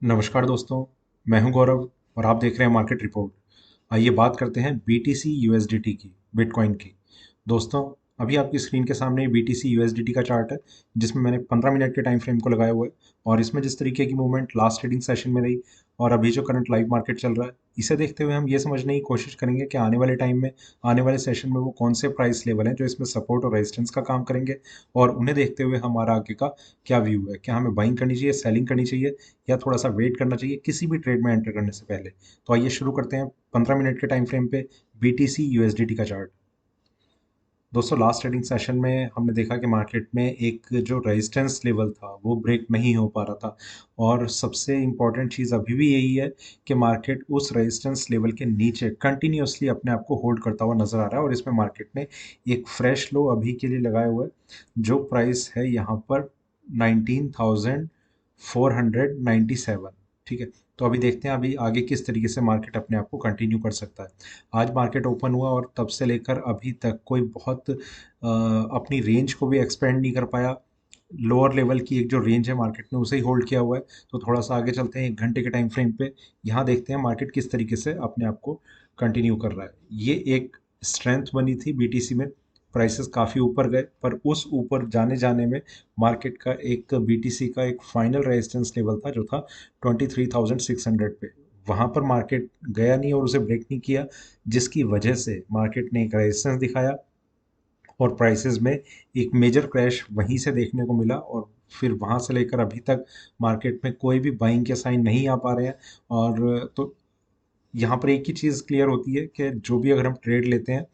नमस्कार दोस्तों। मैं हूं गौरव और आप देख रहे हैं मार्केट रिपोर्ट। आइए बात करते हैं बीटीसी यूएसडीटी की, बिटकॉइन की। दोस्तों, अभी आपकी स्क्रीन के सामने बीटीसी यूएसडीटी का चार्ट है, जिसमें मैंने 15 मिनट के टाइम फ्रेम को लगाया हुआ है। और इसमें जिस तरीके की मूवमेंट लास्ट ट्रेडिंग सेशन में रही और अभी जो करंट लाइव मार्केट चल रहा है, इसे देखते हुए हम ये समझने की कोशिश करेंगे कि आने वाले टाइम में, आने वाले सेशन में वो कौन से प्राइस लेवल हैं जो इसमें सपोर्ट और रेजिस्टेंस का काम करेंगे। और उन्हें देखते हुए हमारा आगे का क्या व्यू है, क्या हमें बाइंग करनी चाहिए, सेलिंग करनी चाहिए, या थोड़ा सा वेट करना चाहिए किसी भी ट्रेड में एंटर करने से पहले। तो आइए शुरू करते हैं 15 मिनट के टाइम फ्रेम पे बीटीसी यूएसडीटी का चार्ट। दोस्तों, लास्ट ट्रेडिंग सेशन में हमने देखा कि मार्केट में एक जो रेजिस्टेंस लेवल था वो ब्रेक नहीं हो पा रहा था। और सबसे इम्पॉर्टेंट चीज़ अभी भी यही है कि मार्केट उस रेजिस्टेंस लेवल के नीचे कंटिन्यूअसली अपने आप को होल्ड करता हुआ नजर आ रहा है। और इसमें मार्केट ने एक फ्रेश लो अभी के लिए लगाया हुआ है, जो प्राइस है यहाँ पर 19,497। ठीक है, तो अभी देखते हैं अभी आगे किस तरीके से मार्केट अपने आप को कंटिन्यू कर सकता है। आज मार्केट ओपन हुआ और तब से लेकर अभी तक कोई बहुत अपनी रेंज को भी एक्सपेंड नहीं कर पाया। लोअर लेवल की एक जो रेंज है मार्केट ने उसे ही होल्ड किया हुआ है। तो थोड़ा सा आगे चलते हैं 1 घंटे के टाइम फ्रेम पे। यहाँ देखते हैं मार्केट किस तरीके से अपने आप को कंटिन्यू कर रहा है। ये एक स्ट्रेंथ बनी थी बीटीसी में, प्राइसेस काफ़ी ऊपर गए, पर उस ऊपर जाने जाने में मार्केट का एक बीटीसी का एक फाइनल रेजिस्टेंस लेवल था जो था 23,600 पे। वहाँ पर मार्केट गया नहीं और उसे ब्रेक नहीं किया, जिसकी वजह से मार्केट ने एक रेजिस्टेंस दिखाया और प्राइसेस में एक मेजर क्रैश वहीं से देखने को मिला। और फिर वहाँ से लेकर अभी तक मार्केट में कोई भी बाइंग के साइन नहीं आ पा रहे हैं। और तो यहाँ पर एक ही चीज़ क्लियर होती है कि जो भी अगर हम ट्रेड लेते हैं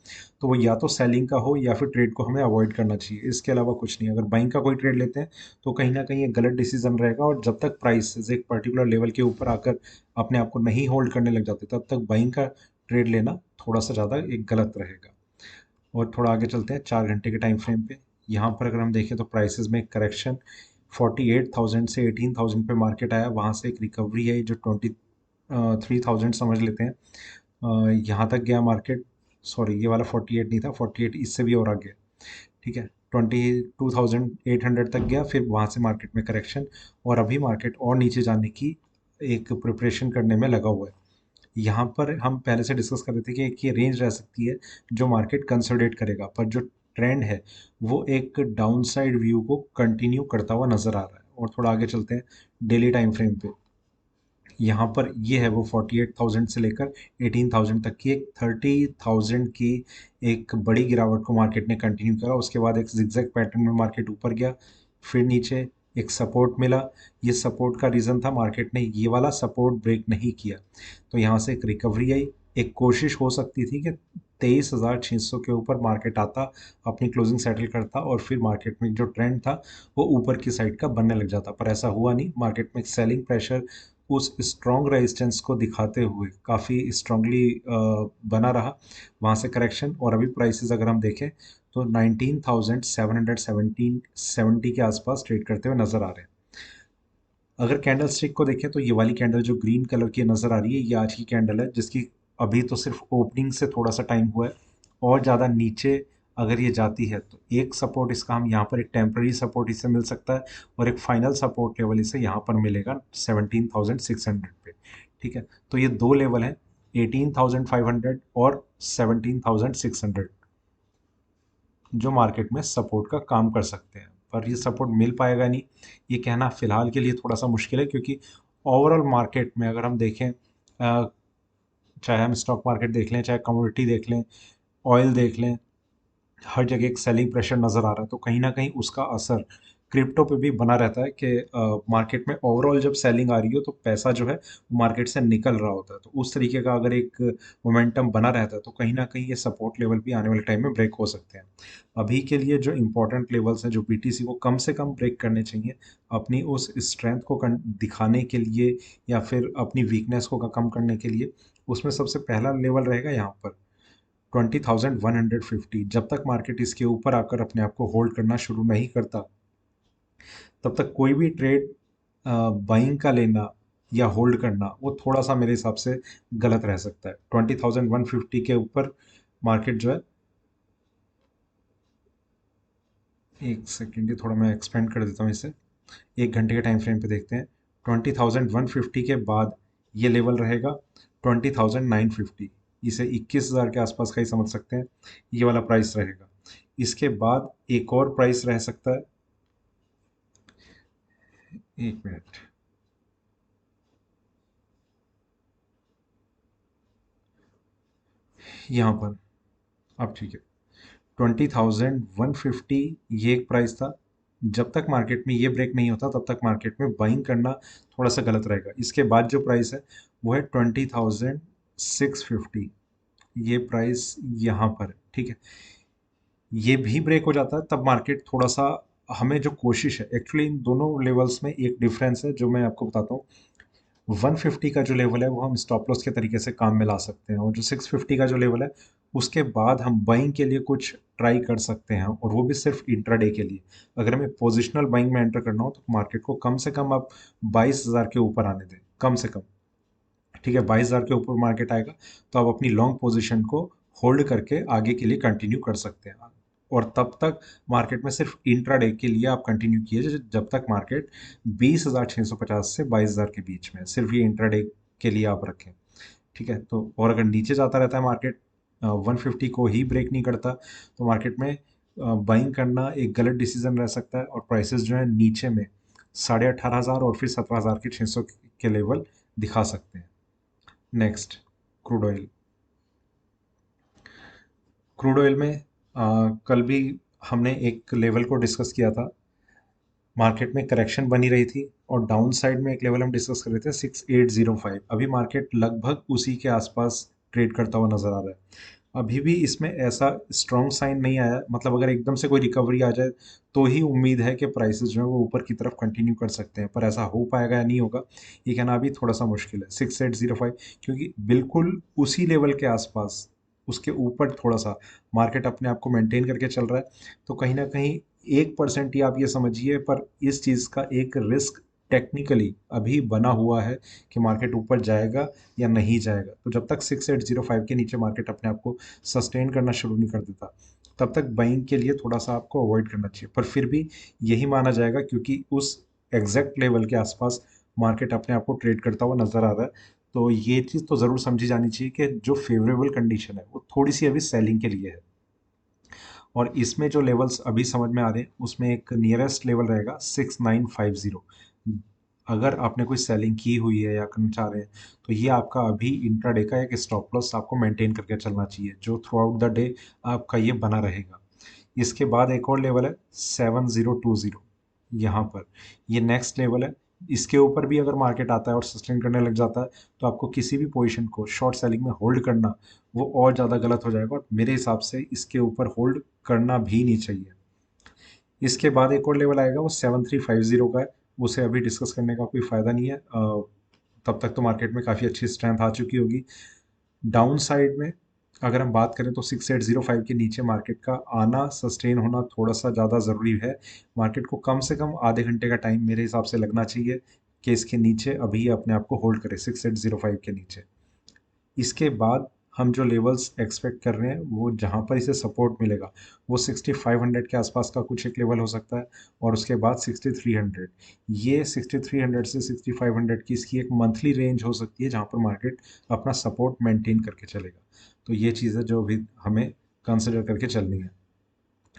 तो वो या तो सेलिंग का हो या फिर ट्रेड को हमें अवॉइड करना चाहिए, इसके अलावा कुछ नहीं। अगर बाइंग का कोई ट्रेड लेते हैं तो कहीं ना कहीं एक गलत डिसीजन रहेगा, और जब तक प्राइस एक पर्टिकुलर लेवल के ऊपर आकर अपने आप को नहीं होल्ड करने लग जाते तब तक बाइंग का ट्रेड लेना थोड़ा सा ज़्यादा एक गलत रहेगा। और थोड़ा आगे चलते हैं 4 घंटे के टाइम फ्रेम पे। यहाँ पर अगर हम देखें तो प्राइसेस में करेक्शन 48,000 से 18,000 पे मार्केट आया, वहाँ से एक रिकवरी है जो 23,000 समझ लेते हैं। यहाँ तक गया मार्केट। सॉरी, ये वाला 48 नहीं था, 48 इससे भी और आगे। ठीक है, 22,800 तक गया, फिर वहाँ से मार्केट में करेक्शन। और अभी मार्केट और नीचे जाने की एक प्रिपरेशन करने में लगा हुआ है। यहाँ पर हम पहले से डिस्कस कर रहे थे कि एक ये रेंज रह सकती है जो मार्केट कंसोलिडेट करेगा, पर जो ट्रेंड है वो एक डाउनसाइड व्यू को कंटिन्यू करता हुआ नजर आ रहा है। और थोड़ा आगे चलते हैं डेली टाइम फ्रेम पे। यहाँ पर ये है वो 48,000 से लेकर 18,000 तक की एक 30,000 की एक बड़ी गिरावट को मार्केट ने कंटिन्यू करा। उसके बाद एक जिगजैग पैटर्न में मार्केट ऊपर गया, फिर नीचे एक सपोर्ट मिला। ये सपोर्ट का रीज़न था मार्केट ने ये वाला सपोर्ट ब्रेक नहीं किया, तो यहाँ से एक रिकवरी आई। एक कोशिश हो सकती थी कि 23,600 के ऊपर मार्केट आता, अपनी क्लोजिंग सेटल करता और फिर मार्केट में जो ट्रेंड था वो ऊपर की साइड का बनने लग जाता, पर ऐसा हुआ नहीं। मार्केट में सेलिंग प्रेशर उस स्ट्रॉन्ग रेजिस्टेंस को दिखाते हुए काफ़ी स्ट्रांगली बना रहा। वहाँ से करेक्शन, और अभी प्राइसेस अगर हम देखें तो 19,770 के आसपास ट्रेड करते हुए नजर आ रहे हैं। अगर कैंडल स्टिक को देखें तो ये वाली कैंडल जो ग्रीन कलर की नज़र आ रही है ये आज की कैंडल है, जिसकी अभी तो सिर्फ ओपनिंग से थोड़ा सा टाइम हुआ है। और ज़्यादा नीचे अगर ये जाती है तो एक सपोर्ट इसका हम यहाँ पर एक टेम्पररी सपोर्ट इसे मिल सकता है, और एक फाइनल सपोर्ट लेवल इसे यहाँ पर मिलेगा 17,600 पे। ठीक है, तो ये दो लेवल हैं, 18,500 और 17,600, जो मार्केट में सपोर्ट का काम कर सकते हैं। पर ये सपोर्ट मिल पाएगा नहीं, ये कहना फिलहाल के लिए थोड़ा सा मुश्किल है, क्योंकि ओवरऑल मार्केट में अगर हम देखें, चाहे हम स्टॉक मार्केट देख लें, चाहे कमोडिटी देख लें, ऑयल देख लें, हर जगह एक सेलिंग प्रेशर नज़र आ रहा है। तो कहीं ना कहीं उसका असर क्रिप्टो पे भी बना रहता है कि मार्केट में ओवरऑल जब सेलिंग आ रही हो तो पैसा जो है वो मार्केट से निकल रहा होता है। तो उस तरीके का अगर एक मोमेंटम बना रहता है तो कहीं ना कहीं ये सपोर्ट लेवल भी आने वाले टाइम में ब्रेक हो सकते हैं। अभी के लिए जो इंपॉर्टेंट लेवल्स हैं जो बीटीसी को कम से कम ब्रेक करने चाहिए अपनी उस स्ट्रेंथ को दिखाने के लिए, या फिर अपनी वीकनेस को कम करने के लिए, उसमें सबसे पहला लेवल रहेगा यहाँ पर 20,150। जब तक मार्केट इसके ऊपर आकर अपने आप को होल्ड करना शुरू नहीं करता तब तक कोई भी ट्रेड बाइंग का लेना या होल्ड करना वो थोड़ा सा मेरे हिसाब से गलत रह सकता है। 20,150 के ऊपर मार्केट जो है, एक सेकेंड, ये थोड़ा मैं एक्सपेंड कर देता हूँ इसे। 1 घंटे के टाइम फ्रेम पे देखते हैं। 20,150 के बाद ये लेवल रहेगा 20,950। इसे 21,000 के आसपास का ही समझ सकते हैं, ये वाला प्राइस रहेगा। इसके बाद एक और प्राइस रह सकता है, एक मिनट, यहाँ पर, अब ठीक है, 20,150 ये एक प्राइस था। जब तक मार्केट में ये ब्रेक नहीं होता तब तक मार्केट में बाइंग करना थोड़ा सा गलत रहेगा। इसके बाद जो प्राइस है वो है 20,650, ये प्राइस यहाँ पर है, ठीक है। ये भी ब्रेक हो जाता है तब मार्केट थोड़ा सा, हमें जो कोशिश है एक्चुअली इन दोनों लेवल्स में एक डिफरेंस है जो मैं आपको बताता हूँ। 150 का जो लेवल है वो हम स्टॉप लॉस के तरीके से काम में ला सकते हैं, और जो 650 का जो लेवल है उसके बाद हम बाइंग के लिए कुछ ट्राई कर सकते हैं, और वो भी सिर्फ इंट्राडे के लिए। अगर हमें पोजिशनल बाइंग में एंटर करना हो तो मार्केट को कम से कम आप 22,000 के ऊपर आने दें, कम से कम, ठीक है। 22,000 के ऊपर मार्केट आएगा तो आप अपनी लॉन्ग पोजीशन को होल्ड करके आगे के लिए कंटिन्यू कर सकते हैं, और तब तक मार्केट में सिर्फ इंट्राडे के लिए आप कंटिन्यू कीजिए जब तक मार्केट 20,650 से 22,000 के बीच में, सिर्फ ये इंट्राडे के लिए आप रखें, ठीक है। तो और अगर नीचे जाता रहता है मार्केट, 150 को ही ब्रेक नहीं करता, तो मार्केट में बाइंग करना एक गलत डिसीजन रह सकता है, और प्राइसेस जो है नीचे में 18,500 और फिर 17,000 के 600 के लेवल दिखा सकते हैं। Next, crude oil. Crude oil में कल भी हमने एक लेवल को डिस्कस किया था, मार्केट में करेक्शन बनी रही थी, और डाउन साइड में एक लेवल हम डिस्कस कर रहे थे 6805। अभी मार्केट लगभग उसी के आसपास ट्रेड करता हुआ नजर आ रहा है। अभी भी इसमें ऐसा स्ट्रॉन्ग साइन नहीं आया, मतलब अगर एकदम से कोई रिकवरी आ जाए तो ही उम्मीद है कि प्राइसेस जो है वो ऊपर की तरफ कंटिन्यू कर सकते हैं, पर ऐसा हो पाएगा या नहीं होगा ये कहना अभी थोड़ा सा मुश्किल है। 6805, क्योंकि बिल्कुल उसी लेवल के आसपास, उसके ऊपर थोड़ा सा मार्केट अपने आप को मेंटेन करके चल रहा है, तो कहीं ना कहीं 1% ही आप ये समझिए, पर इस चीज़ का एक रिस्क टेक्निकली अभी बना हुआ है कि मार्केट ऊपर जाएगा या नहीं जाएगा। तो जब तक 6805 के नीचे मार्केट अपने आप को सस्टेन करना शुरू नहीं कर देता तब तक बाइंग के लिए थोड़ा सा आपको अवॉइड करना चाहिए, पर फिर भी यही माना जाएगा क्योंकि उस एग्जैक्ट लेवल के आसपास मार्केट अपने आप को ट्रेड करता हुआ नजर आ रहा है। तो ये चीज़ तो ज़रूर समझी जानी चाहिए कि जो फेवरेबल कंडीशन है वो थोड़ी सी अभी सेलिंग के लिए है, और इसमें जो लेवल्स अभी समझ में आ रहे हैं उसमें एक नियरेस्ट लेवल रहेगा 6950। अगर आपने कोई सेलिंग की हुई है या करना चाह रहे हैं तो ये आपका अभी इंट्राडे का एक स्टॉप लॉस आपको मेंटेन करके चलना चाहिए, जो थ्रू आउट द डे आपका ये बना रहेगा। इसके बाद एक और लेवल है 7020, यहाँ पर ये नेक्स्ट लेवल है। इसके ऊपर भी अगर मार्केट आता है और सस्टेन करने लग जाता है तो आपको किसी भी पोजीशन को शॉर्ट सेलिंग में होल्ड करना वो और ज़्यादा गलत हो जाएगा, और मेरे हिसाब से इसके ऊपर होल्ड करना भी नहीं चाहिए। इसके बाद एक और लेवल आएगा वो 7350 का है, उसे अभी डिस्कस करने का कोई फ़ायदा नहीं है, तब तक तो मार्केट में काफ़ी अच्छी स्ट्रेंथ आ चुकी होगी। डाउन साइड में अगर हम बात करें तो 6805 के नीचे मार्केट का आना, सस्टेन होना थोड़ा सा ज़्यादा ज़रूरी है। मार्केट को कम से कम आधे घंटे का टाइम मेरे हिसाब से लगना चाहिए कि इसके नीचे अभी अपने आप को होल्ड करे 6805 के नीचे। इसके बाद हम जो लेवल्स एक्सपेक्ट कर रहे हैं वो जहाँ पर इसे सपोर्ट मिलेगा वो 6500 के आसपास का कुछ एक लेवल हो सकता है, और उसके बाद 6300। ये 6300 से 6500 की इसकी एक मंथली रेंज हो सकती है जहाँ पर मार्केट अपना सपोर्ट मेंटेन करके चलेगा। तो ये चीज़ है जो भी हमें कंसिडर करके चलनी है,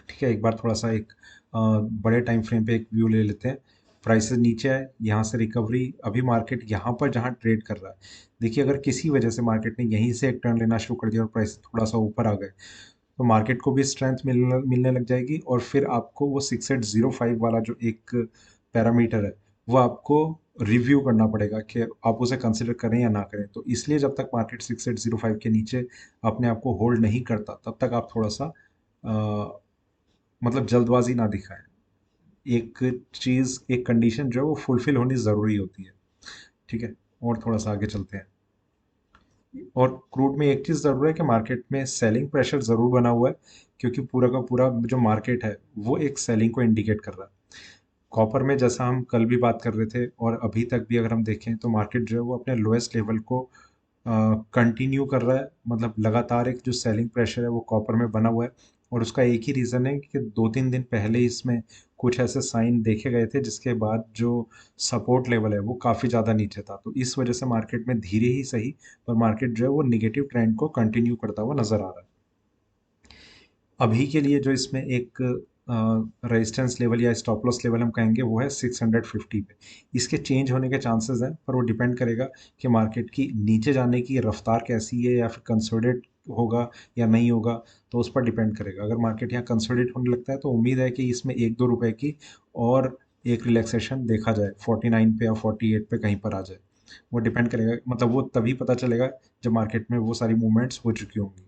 ठीक है। एक बार थोड़ा सा एक बड़े टाइम फ्रेम पे एक व्यू ले लेते हैं। प्राइसेस नीचे है, यहाँ से रिकवरी, अभी मार्केट यहाँ पर जहाँ ट्रेड कर रहा है, देखिए अगर किसी वजह से मार्केट ने यहीं से एक टर्न लेना शुरू कर दिया और प्राइस थोड़ा सा ऊपर आ गए तो मार्केट को भी स्ट्रेंथ मिलने मिलने लग जाएगी, और फिर आपको वो 6805 वाला जो एक पैरामीटर है वो आपको रिव्यू करना पड़ेगा कि आप उसे कंसिडर करें या ना करें। तो इसलिए जब तक मार्केट 6805 के नीचे अपने आप को होल्ड नहीं करता तब तक आप थोड़ा सा मतलब जल्दबाजी ना दिखाएं। एक चीज़, एक कंडीशन जो है वो फुलफिल होनी ज़रूरी होती है, ठीक है। और थोड़ा सा आगे चलते हैं, और क्रूड में एक चीज़ ज़रूर है कि मार्केट में सेलिंग प्रेशर ज़रूर बना हुआ है, क्योंकि पूरा का पूरा जो मार्केट है वो एक सेलिंग को इंडिकेट कर रहा है। कॉपर में जैसा हम कल भी बात कर रहे थे और अभी तक भी अगर हम देखें तो मार्केट जो है वो अपने लोएस्ट लेवल को कंटिन्यू कर रहा है, मतलब लगातार एक जो सेलिंग प्रेशर है वो कॉपर में बना हुआ है, और उसका एक ही रीज़न है कि 2-3 दिन पहले इसमें कुछ ऐसे साइन देखे गए थे जिसके बाद जो सपोर्ट लेवल है वो काफ़ी ज़्यादा नीचे था, तो इस वजह से मार्केट में धीरे ही सही पर मार्केट जो है वो निगेटिव ट्रेंड को कंटिन्यू करता हुआ नज़र आ रहा है। अभी के लिए जो इसमें एक रेजिस्टेंस लेवल या स्टॉप लॉस लेवल हम कहेंगे वो है 650 पे। इसके चेंज होने के चांसेस हैं पर वो डिपेंड करेगा कि मार्केट की नीचे जाने की रफ्तार कैसी है या फिर कंसोलिडेट होगा या नहीं होगा, तो उस पर डिपेंड करेगा। अगर मार्केट यहाँ कंसोलिडेट होने लगता है तो उम्मीद है कि इसमें 1-2 रुपए की और एक रिलैक्सेशन देखा जाए 49 पे या 48 पे कहीं पर आ जाए। वो डिपेंड करेगा, मतलब वो तभी पता चलेगा जब मार्केट में वो सारी मूवमेंट्स हो चुकी होंगी।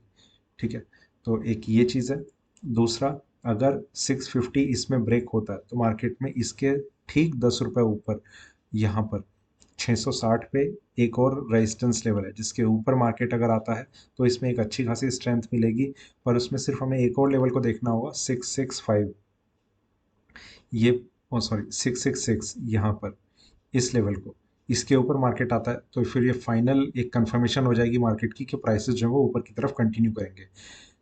ठीक है, तो एक ये चीज़ है। दूसरा, अगर 650 इसमें ब्रेक होता है तो मार्केट में इसके ठीक 10 रुपए ऊपर यहाँ पर 660 पे एक और रेजिस्टेंस लेवल है जिसके ऊपर मार्केट अगर आता है तो इसमें एक अच्छी खासी स्ट्रेंथ मिलेगी, पर उसमें सिर्फ हमें एक और लेवल को देखना होगा 665, ये ओ सॉरी 666 यहाँ पर इस लेवल को, इसके ऊपर मार्केट आता है तो फिर ये फाइनल एक कंफर्मेशन हो जाएगी मार्केट की कि प्राइसेस जो है वो ऊपर की तरफ कंटिन्यू करेंगे।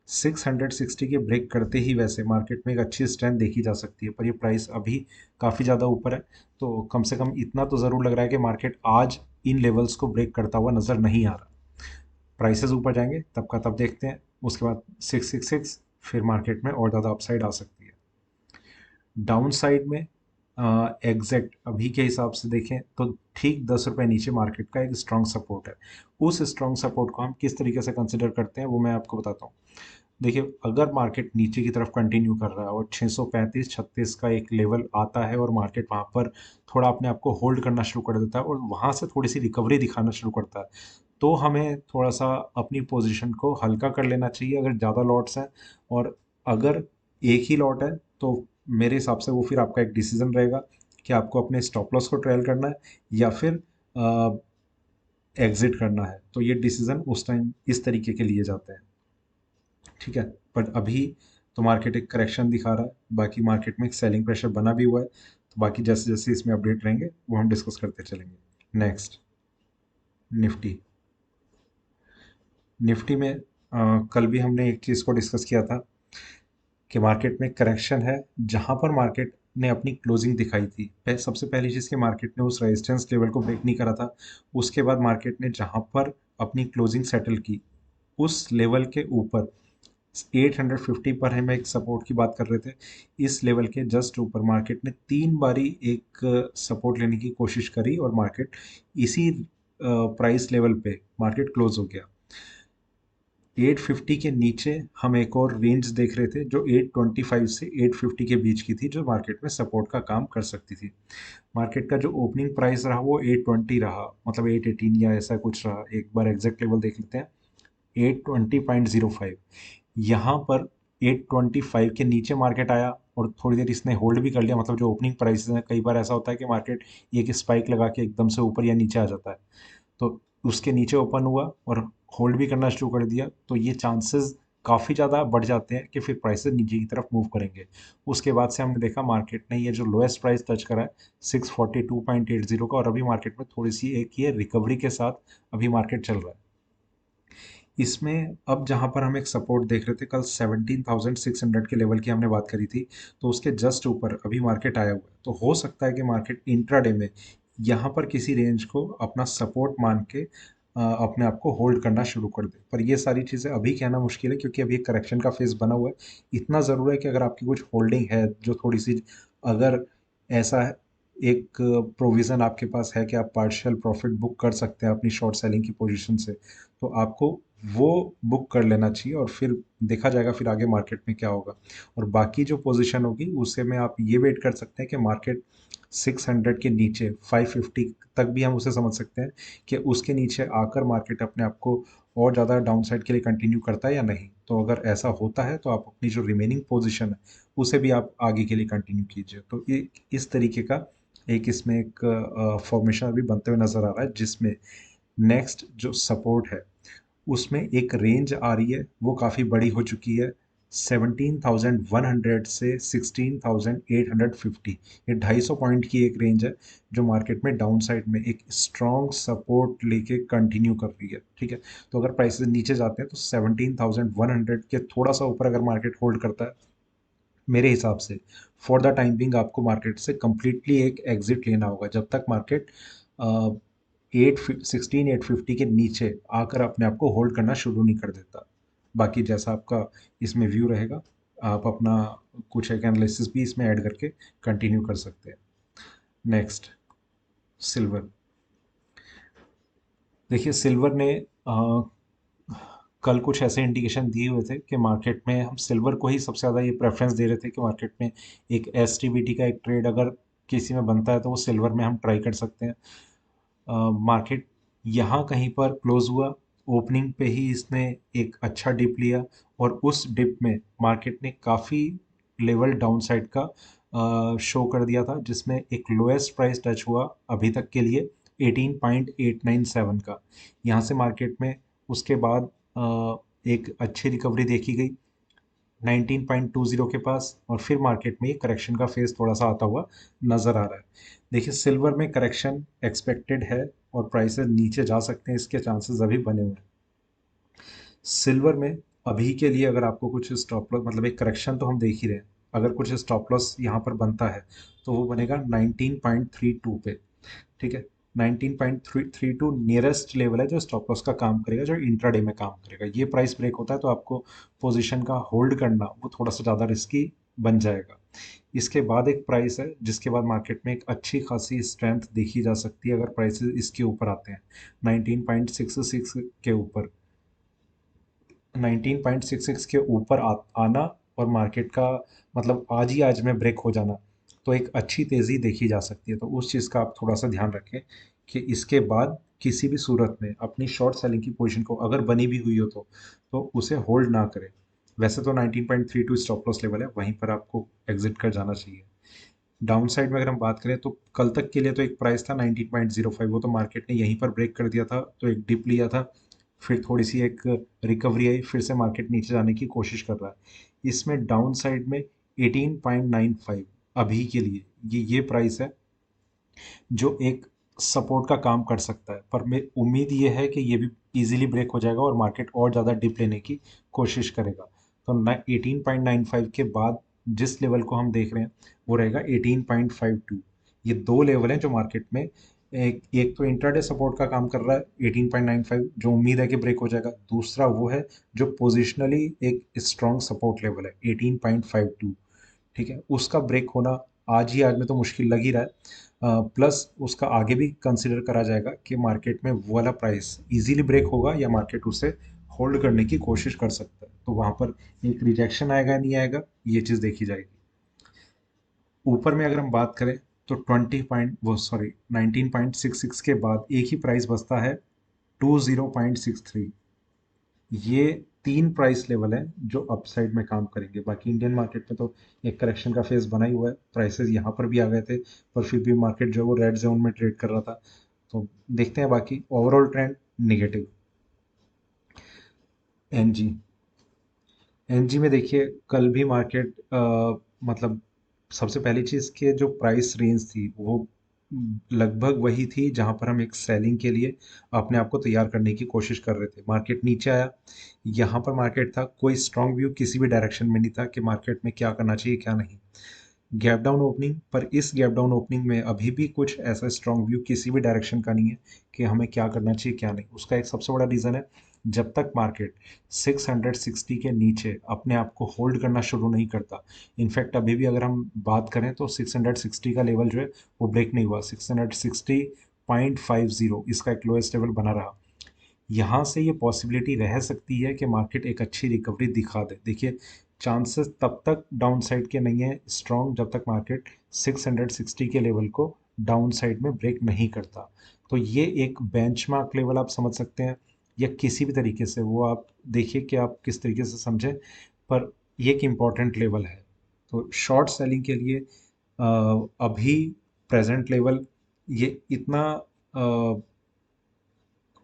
660 के ब्रेक करते ही वैसे मार्केट में एक अच्छी स्ट्रेंथ देखी जा सकती है, पर ये प्राइस अभी काफ़ी ज़्यादा ऊपर है, तो कम से कम इतना तो ज़रूर लग रहा है कि मार्केट आज इन लेवल्स को ब्रेक करता हुआ नज़र नहीं आ रहा। प्राइसेस ऊपर जाएंगे तब का तब देखते हैं, उसके बाद 666 फिर मार्केट में और ज़्यादा अपसाइड आ सकती है। डाउन साइड में एग्जैक्ट अभी के हिसाब से देखें तो ठीक 10 रुपये नीचे मार्केट का एक स्ट्रॉन्ग सपोर्ट है। उस स्ट्रॉन्ग सपोर्ट को हम किस तरीके से कंसिडर करते हैं वो मैं आपको बताता हूँ। देखिए, अगर मार्केट नीचे की तरफ कंटिन्यू कर रहा है और 635-36 का एक लेवल आता है और मार्केट वहाँ पर थोड़ा अपने आप को होल्ड करना शुरू कर देता है और वहाँ से थोड़ी सी रिकवरी दिखाना शुरू करता है, तो हमें थोड़ा सा अपनी पोजीशन को हल्का कर लेना चाहिए अगर ज़्यादा लॉट्स हैं। और अगर एक ही लॉट है तो मेरे हिसाब से वो फिर आपका एक डिसीजन रहेगा कि आपको अपने स्टॉप लॉस को ट्रेल करना है या फिर एग्जिट करना है, तो ये डिसीजन उस टाइम इस तरीके के लिए जाते हैं। ठीक है, पर अभी तो मार्केट एक करेक्शन दिखा रहा है, बाकी मार्केट में एक सेलिंग प्रेशर बना भी हुआ है, तो बाकी जैसे जैसे इसमें अपडेट रहेंगे वो हम डिस्कस करते चलेंगे। Next, Nifty. निफ्टी में कल भी हमने एक चीज़ को डिस्कस किया था कि मार्केट में करेक्शन है, जहां पर मार्केट ने अपनी क्लोजिंग दिखाई थी। सबसे पहली चीज़ कि मार्केट ने उस रेजिस्टेंस लेवल को ब्रेक नहीं करा था। उसके बाद मार्केट ने जहां पर अपनी क्लोजिंग सेटल की उस लेवल के ऊपर 850 पर हम एक सपोर्ट की बात कर रहे थे, इस लेवल के जस्ट ऊपर मार्केट ने 3 बारी एक सपोर्ट लेने की कोशिश करी और मार्केट इसी प्राइस लेवल पे मार्केट क्लोज हो गया। 850 के नीचे हम एक और रेंज देख रहे थे जो 825 से 850 के बीच की थी, जो मार्केट में सपोर्ट का काम कर सकती थी। मार्केट का जो ओपनिंग प्राइस रहा वो 820 रहा, मतलब 818 या ऐसा कुछ रहा। एक बार एग्जैक्ट लेवल देख लेते हैं, 820.05। यहाँ पर 825 के नीचे मार्केट आया और थोड़ी देर इसने होल्ड भी कर लिया, मतलब जो ओपनिंग प्राइसेस हैं, कई बार ऐसा होता है कि मार्केट एक स्पाइक लगा के एकदम से ऊपर या नीचे आ जाता है, तो उसके नीचे ओपन हुआ और होल्ड भी करना शुरू कर दिया, तो ये चांसेस काफ़ी ज़्यादा बढ़ जाते हैं कि फिर प्राइसेस नीचे की तरफ मूव करेंगे। उसके बाद से हमने देखा मार्केट ने ये जो लोएस्ट प्राइस टच करा है 642.80 का, और अभी मार्केट में थोड़ी सी एक ये रिकवरी के साथ अभी मार्केट चल रहा है। इसमें अब जहाँ पर हम एक सपोर्ट देख रहे थे कल 17,600 के लेवल की हमने बात करी थी, तो उसके जस्ट ऊपर अभी मार्केट आया हुआ है, तो हो सकता है कि मार्केट इंट्राडे में यहाँ पर किसी रेंज को अपना सपोर्ट मान के अपने आप को होल्ड करना शुरू कर दे। पर ये सारी चीज़ें अभी कहना मुश्किल है क्योंकि अभी एक करेक्शन का फेज बना हुआ है। इतना ज़रूर है कि अगर आपकी कुछ होल्डिंग है जो थोड़ी सी, अगर ऐसा एक प्रोविज़न आपके पास है कि आप पार्शियल प्रॉफिट बुक कर सकते हैं अपनी शॉर्ट सेलिंग की पोजीशन से, तो आपको वो बुक कर लेना चाहिए और फिर देखा जाएगा फिर आगे मार्केट में क्या होगा। और बाकी जो पोजीशन होगी उसे में आप ये वेट कर सकते हैं कि मार्केट 600 के नीचे 550 तक भी हम उसे समझ सकते हैं कि उसके नीचे आकर मार्केट अपने आप को और ज़्यादा डाउन साइड के लिए कंटिन्यू करता है या नहीं। तो अगर ऐसा होता है तो आप अपनी जो रिमेनिंग पोजीशन है उसे भी आप आगे के लिए कंटिन्यू कीजिए। तो ये इस तरीके का एक इसमें एक फॉर्मेशन अभी बनते हुए नज़र आ रहा है, जिसमें नेक्स्ट जो सपोर्ट है उसमें एक रेंज आ रही है वो काफ़ी बड़ी हो चुकी है, 17,100 से 16,850, ये 250 पॉइंट की एक रेंज है जो मार्केट में डाउन साइड में एक स्ट्रॉन्ग सपोर्ट लेके कंटिन्यू कर रही है। ठीक है, तो अगर प्राइसेस नीचे जाते हैं तो 17,100 के थोड़ा सा ऊपर अगर मार्केट होल्ड करता है, मेरे हिसाब से फॉर द टाइम बिंग आपको मार्केट से कंप्लीटली एक एग्जिट लेना होगा जब तक मार्केट 850 के नीचे आकर अपने आप को होल्ड करना शुरू नहीं कर देता। बाकी जैसा आपका इसमें व्यू रहेगा, आप अपना कुछ एक एनालिसिस भी इसमें ऐड करके कंटिन्यू कर सकते हैं। Next, silver. देखिए सिल्वर ने कल कुछ ऐसे इंडिकेशन दिए हुए थे कि मार्केट में हम सिल्वर को ही सबसे ज़्यादा ये प्रेफरेंस दे रहे थे कि मार्केट में एक एस का एक ट्रेड अगर किसी में बनता है तो वो सिल्वर में हम ट्राई कर सकते हैं। मार्केट यहाँ कहीं पर क्लोज हुआ, ओपनिंग पे ही इसने एक अच्छा डिप लिया और उस डिप में मार्केट ने काफ़ी लेवल डाउन साइड का शो कर दिया था, जिसमें एक लोएस्ट प्राइस टच हुआ अभी तक के लिए 18.897 का। यहाँ से मार्केट में उसके बाद एक अच्छी रिकवरी देखी गई 19.20 के पास, और फिर मार्केट में ये करेक्शन का फेज थोड़ा सा आता हुआ नजर आ रहा है। देखिए सिल्वर में करेक्शन एक्सपेक्टेड है और प्राइसेस नीचे जा सकते हैं, इसके चांसेस अभी बने हुए हैं। सिल्वर में अभी के लिए अगर आपको कुछ स्टॉप लॉस, मतलब एक करेक्शन तो हम देख ही रहे हैं, अगर कुछ स्टॉप लॉस यहाँ पर बनता है तो वो बनेगा 19.32 पे। ठीक है, 19.32 नियरेस्ट लेवल है जो स्टॉप लॉस का काम करेगा, जो इंट्राडे में काम करेगा। ये प्राइस ब्रेक होता है तो आपको पोजीशन का होल्ड करना वो थोड़ा सा ज़्यादा रिस्की बन जाएगा। इसके बाद एक प्राइस है जिसके बाद मार्केट में एक अच्छी खासी स्ट्रेंथ देखी जा सकती है अगर प्राइसेस इसके ऊपर आते हैं 19.66 के ऊपर। 19.66 के ऊपर आना और मार्केट का मतलब आज में ब्रेक हो जाना, तो एक अच्छी तेज़ी देखी जा सकती है। तो उस चीज़ का आप थोड़ा सा ध्यान रखें कि इसके बाद किसी भी सूरत में अपनी शॉर्ट सेलिंग की पोजीशन को अगर बनी भी हुई हो तो उसे होल्ड ना करें। वैसे तो 19.32 स्टॉप लॉस लेवल है, वहीं पर आपको एग्जिट कर जाना चाहिए। डाउन साइड में अगर हम बात करें तो कल तक के लिए तो एक प्राइस था 19.05, वो तो मार्केट ने यहीं पर ब्रेक कर दिया था, तो एक डिप लिया था, फिर थोड़ी सी एक रिकवरी आई, फिर से मार्केट नीचे जाने की कोशिश कर रहा है। इसमें डाउन साइड में 18.95 अभी के लिए ये प्राइस है जो एक सपोर्ट का काम कर सकता है, पर मेरी उम्मीद ये है कि ये भी इजीली ब्रेक हो जाएगा और मार्केट और ज़्यादा डिप लेने की कोशिश करेगा। तो 18.95 के बाद जिस लेवल को हम देख रहे हैं वो रहेगा 18.52। ये दो लेवल हैं जो मार्केट में एक एक तो इंट्राडे सपोर्ट का काम कर रहा है 18.95, जो उम्मीद है कि ब्रेक हो जाएगा। दूसरा वो है जो पोजिशनली एक स्ट्रॉन्ग सपोर्ट लेवल है 18.52। ठीक है, उसका ब्रेक होना आज में तो मुश्किल लग ही रहा है, प्लस उसका आगे भी कंसिडर करा जाएगा कि मार्केट में वो वाला प्राइस इजीली ब्रेक होगा या मार्केट उसे होल्ड करने की कोशिश कर सकता है, तो वहाँ पर एक रिजेक्शन आएगा नहीं आएगा ये चीज़ देखी जाएगी। ऊपर में अगर हम बात करें तो 19.66 के बाद एक ही प्राइस बचता है 20.63। ये तीन प्राइस लेवल हैं जो अपसाइड में काम करेंगे। बाकी इंडियन मार्केट में तो एक करेक्शन का फेज बना ही हुआ है, प्राइसेस यहाँ पर भी आ गए थे, पर फिर भी मार्केट जो है वो रेड जोन में ट्रेड कर रहा था। तो देखते हैं, बाकी ओवरऑल ट्रेंड निगेटिव। एनजी, एनजी में देखिए कल भी मार्केट मतलब सबसे पहली चीज़ के जो प्राइस रेंज थी वो लगभग वही थी जहां पर हम एक सेलिंग के लिए अपने आप को तैयार करने की कोशिश कर रहे थे। मार्केट नीचे आया, यहाँ पर मार्केट था, कोई स्ट्रॉन्ग व्यू किसी भी डायरेक्शन में नहीं था कि मार्केट में क्या करना चाहिए क्या नहीं। गैप डाउन ओपनिंग, पर इस गैप डाउन ओपनिंग में अभी भी कुछ ऐसा स्ट्रॉन्ग व्यू किसी भी डायरेक्शन का नहीं है कि हमें क्या करना चाहिए क्या नहीं। उसका एक सबसे बड़ा रीज़न है जब तक मार्केट 660 के नीचे अपने आप को होल्ड करना शुरू नहीं करता। इनफैक्ट अभी भी अगर हम बात करें तो 660 का लेवल जो है वो ब्रेक नहीं हुआ, 660.50 इसका एक लोएस्ट लेवल बना रहा। यहाँ से ये पॉसिबिलिटी रह सकती है कि मार्केट एक अच्छी रिकवरी दिखा दे। देखिए चांसेस तब तक डाउन साइड के नहीं है स्ट्रॉन्ग जब तक मार्केट 660 के लेवल को डाउन साइड में ब्रेक नहीं करता। तो ये एक बेंचमार्क लेवल आप समझ सकते हैं, या किसी भी तरीके से वो आप देखिए कि आप किस तरीके से समझें, पर ये एक इम्पॉर्टेंट लेवल है। तो शॉर्ट सेलिंग के लिए अभी प्रेजेंट लेवल ये इतना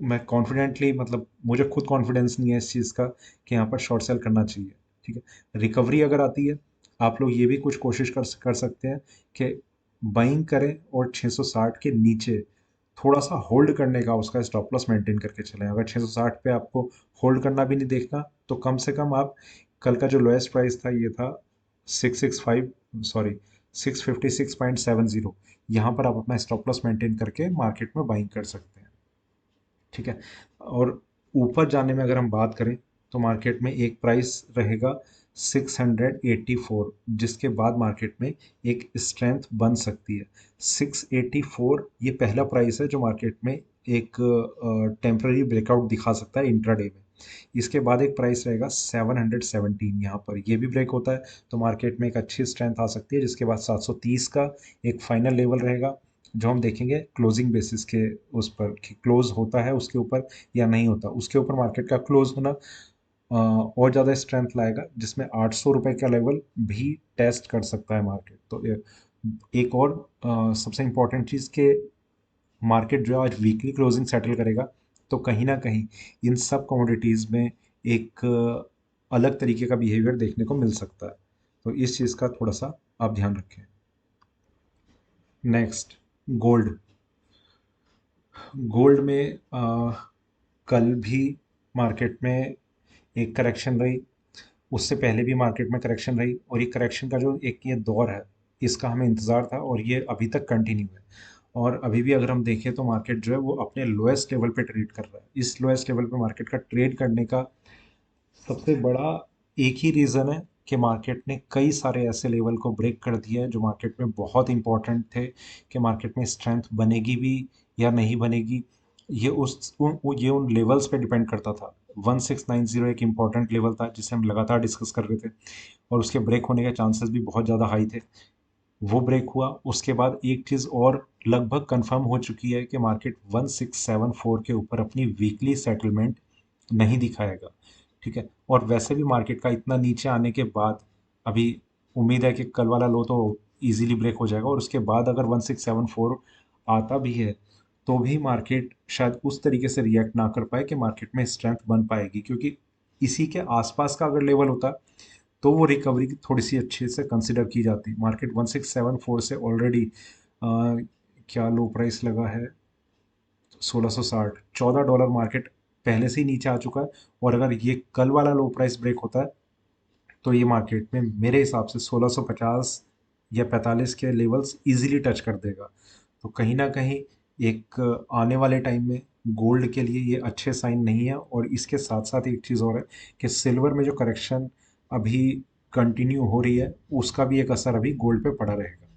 मैं कॉन्फिडेंटली, मतलब मुझे खुद कॉन्फिडेंस नहीं है इस चीज़ का कि यहाँ पर शॉर्ट सेल करना चाहिए। ठीक है। रिकवरी अगर आती है, आप लोग ये भी कुछ कोशिश कर सकते हैं कि बाइंग करें और 660 के नीचे थोड़ा सा होल्ड करने का, उसका स्टॉप लॉस मेंटेन करके चलें। अगर 660 पे आपको होल्ड करना भी नहीं देखना, तो कम से कम आप, कल का जो लोएस्ट प्राइस था ये था 665, सॉरी 656.70, यहाँ पर आप अपना स्टॉप लॉस मेंटेन करके मार्केट में बाइंग कर सकते हैं। ठीक है। और ऊपर जाने में अगर हम बात करें, तो मार्केट में एक प्राइस रहेगा 684, जिसके बाद मार्केट में एक स्ट्रेंथ बन सकती है। 684 ये पहला प्राइस है जो मार्केट में एक टेम्पररी ब्रेकआउट दिखा सकता है इंट्राडे में। इसके बाद एक प्राइस रहेगा 717, यहाँ पर ये भी ब्रेक होता है तो मार्केट में एक अच्छी स्ट्रेंथ आ सकती है। जिसके बाद 730 का एक फाइनल लेवल रहेगा, जो हम देखेंगे क्लोजिंग बेसिस के उस पर कि क्लोज होता है उसके ऊपर या नहीं होता। उसके ऊपर मार्केट का क्लोज होना और ज़्यादा स्ट्रेंथ लाएगा, जिसमें 800 रुपये का लेवल भी टेस्ट कर सकता है मार्केट। तो एक और सबसे इम्पोर्टेंट चीज़ के, मार्केट जो आज वीकली क्लोजिंग सेटल करेगा, तो कहीं ना कहीं इन सब कमोडिटीज़ में एक अलग तरीके का बिहेवियर देखने को मिल सकता है। तो इस चीज़ का थोड़ा सा आप ध्यान रखें। Next, gold. गोल्ड में कल भी मार्केट में एक करेक्शन रही, उससे पहले भी मार्केट में करेक्शन रही, और ये करेक्शन का जो एक ये दौर है, इसका हमें इंतज़ार था और ये अभी तक कंटिन्यू है। और अभी भी अगर हम देखें तो मार्केट जो है वो अपने लोएस्ट लेवल पे ट्रेड कर रहा है। इस लोएस्ट लेवल पे मार्केट का ट्रेड करने का सबसे बड़ा एक ही रीज़न है कि मार्केट ने कई सारे ऐसे लेवल को ब्रेक कर दिया है जो मार्केट में बहुत इंपॉर्टेंट थे कि मार्केट में स्ट्रेंथ बनेगी भी या नहीं बनेगी। ये ये उन लेवल्स पे डिपेंड करता था। 1690 एक इम्पॉर्टेंट लेवल था जिसे हम लगातार डिस्कस कर रहे थे, और उसके ब्रेक होने के चांसेस भी बहुत ज़्यादा हाई थे। वो ब्रेक हुआ, उसके बाद एक चीज़ और लगभग कंफर्म हो चुकी है कि मार्केट 1674 के ऊपर अपनी वीकली सेटलमेंट नहीं दिखाएगा। ठीक है। और वैसे भी मार्केट का इतना नीचे आने के बाद अभी उम्मीद है कि कल वाला लो तो इजीली ब्रेक हो जाएगा, और उसके बाद अगर 1674 आता भी है तो भी मार्केट शायद उस तरीके से रिएक्ट ना कर पाए कि मार्केट में स्ट्रेंथ बन पाएगी, क्योंकि इसी के आसपास का अगर लेवल होता तो वो रिकवरी की थोड़ी सी अच्छे से कंसिडर की जाती। मार्केट 1674 से ऑलरेडी क्या लो प्राइस लगा है 1660, $14 मार्केट पहले से ही नीचे आ चुका है। और अगर ये कल वाला लो प्राइस ब्रेक होता है तो ये मार्केट में मेरे हिसाब से 1650 या 45 के लेवल्स इजीली टच कर देगा। तो कहीं ना कहीं एक आने वाले टाइम में गोल्ड के लिए ये अच्छे साइन नहीं है। और इसके साथ साथ एक चीज़ और है कि सिल्वर में जो करेक्शन अभी कंटिन्यू हो रही है, उसका भी एक असर अभी गोल्ड पे पड़ा रहेगा।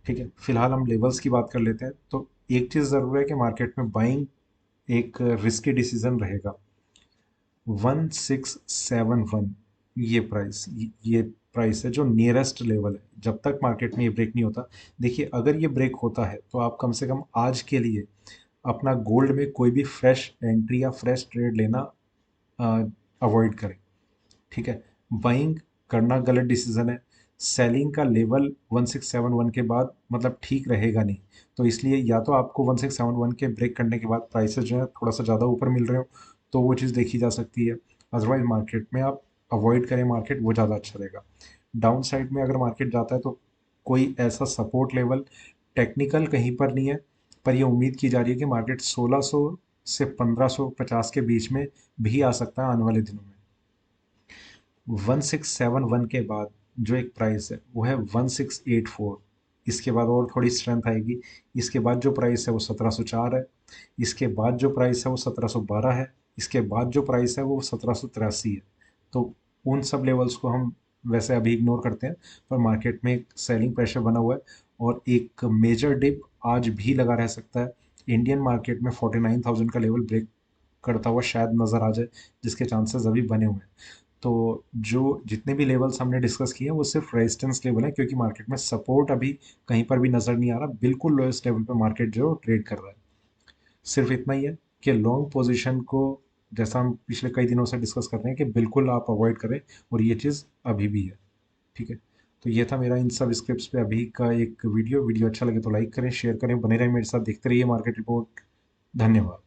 ठीक है। फिलहाल हम लेवल्स की बात कर लेते हैं। तो एक चीज़ ज़रूर है कि मार्केट में बाइंग एक रिस्की डिसीजन रहेगा। 1671 ये प्राइस है जो नियरेस्ट लेवल है, जब तक मार्केट में ये ब्रेक नहीं होता। देखिए, अगर ये ब्रेक होता है तो आप कम से कम आज के लिए अपना गोल्ड में कोई भी फ्रेश एंट्री या फ्रेश ट्रेड लेना अवॉइड करें। ठीक है। बाइंग करना गलत डिसीजन है। सेलिंग का लेवल 1671 के बाद मतलब ठीक रहेगा नहीं। तो इसलिए या तो आपको 1671 के ब्रेक करने के बाद प्राइसेस जो है थोड़ा सा ज़्यादा ऊपर मिल रहे हो, तो वो चीज़ देखी जा सकती है। अदरवाइज मार्केट में आप अवॉइड करें मार्केट, वो ज़्यादा अच्छा रहेगा। डाउन साइड में अगर मार्केट जाता है तो कोई ऐसा सपोर्ट लेवल टेक्निकल कहीं पर नहीं है, पर ये उम्मीद की जा रही है कि मार्केट 1600 से 1550 के बीच में भी आ सकता है आने वाले दिनों में। 1671 के बाद जो एक प्राइस है वो है 1684। इसके बाद और थोड़ी स्ट्रेंथ आएगी। इसके बाद जो प्राइस है वो 1704 है। इसके बाद जो प्राइस है वो 1712 है। इसके बाद जो प्राइस है वो 1783 है। तो उन सब लेवल्स को हम वैसे अभी इग्नोर करते हैं, पर मार्केट में एक सेलिंग प्रेशर बना हुआ है, और एक मेजर डिप आज भी लगा रह सकता है। इंडियन मार्केट में 49,000 का लेवल ब्रेक करता हुआ शायद नज़र आ जाए, जिसके चांसेस अभी बने हुए हैं। तो जो जितने भी लेवल्स हमने डिस्कस किए हैं वो सिर्फ रेजिस्टेंस लेवल है, क्योंकि मार्केट में सपोर्ट अभी कहीं पर भी नज़र नहीं आ रहा। बिल्कुल लोएस्ट लेवल पे मार्केट जो ट्रेड कर रहा है। सिर्फ इतना ही है कि लॉन्ग पोजीशन को, जैसा हम पिछले कई दिनों से डिस्कस कर रहे हैं, कि बिल्कुल आप अवॉइड करें, और ये चीज़ अभी भी है। ठीक है। तो ये था मेरा इन सब स्क्रिप्ट्स पे अभी का एक वीडियो। अच्छा लगे तो लाइक करें, शेयर करें, बने रहें मेरे साथ, देखते रहिए मार्केट रिपोर्ट। धन्यवाद।